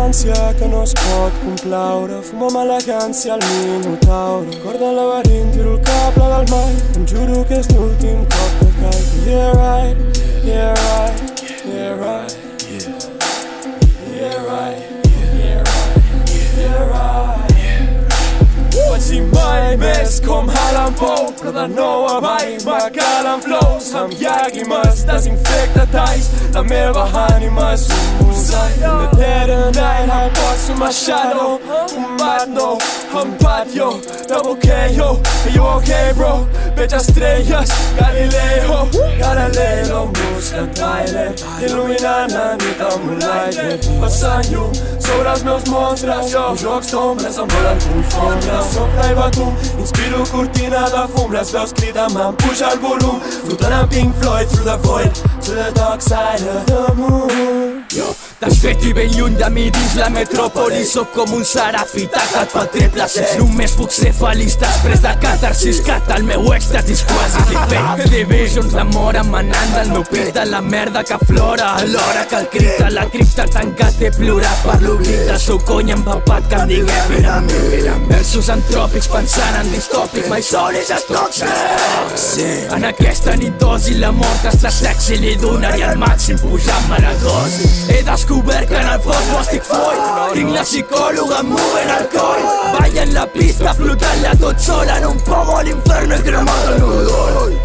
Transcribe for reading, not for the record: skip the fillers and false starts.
l'ànsia que no es pot complaure. Fumo amb elegància al Minotauro. Recorda el laberint, tiro el cable del mar. Em juro que és l'últim cop que caic. Yeah right, yeah right, yeah right, yeah right, yeah right, yeah right. Faig mai més com Alan Poe, però de nou avall m'acalen flows. Amb llàgrimes desinfecta talls. La meva ànima és un mosaic. In the dead of night I watch through my shadow. Un matno, un patio, double KO. Are you okay bro? Veig estrelles, Galileo, Galileo, busca Tyler, il·luminant la nit amb un lighter. Passant llum sobre els meus monstres. Els jocs d'ombres em volen confondre. Sopra i batum, inspiro cortina de fum. Les veus criden, m'empuja el volum. Flotant amb Pink Floyd through the void, to the dark side of the moon. T'has fet i ben lluny de mi dins la metròpoli. Soc com un serafí tacat pel triple sis. Només puc ser feliç després de catarsis. Cat el meu èxtasis quasi clickbait. Divisions d'amor emanant del meu pit, de la merda que aflora alhora que el crit de la cripta tancat he plorat per l'oblit del seu cony empapat que em digueu piramid. Versos antròpics pensant en distòpic. My soul is a toxic. En aquesta nit dosi la mort està sexy. Li donaria al màxim pujant-me la dosi. He descobert que en el fons no estic foll. Tinc la psicòloga movent el coll. Balla en la pista flotant-la tot sola en un pogo a l'infern he cremat el meu dol.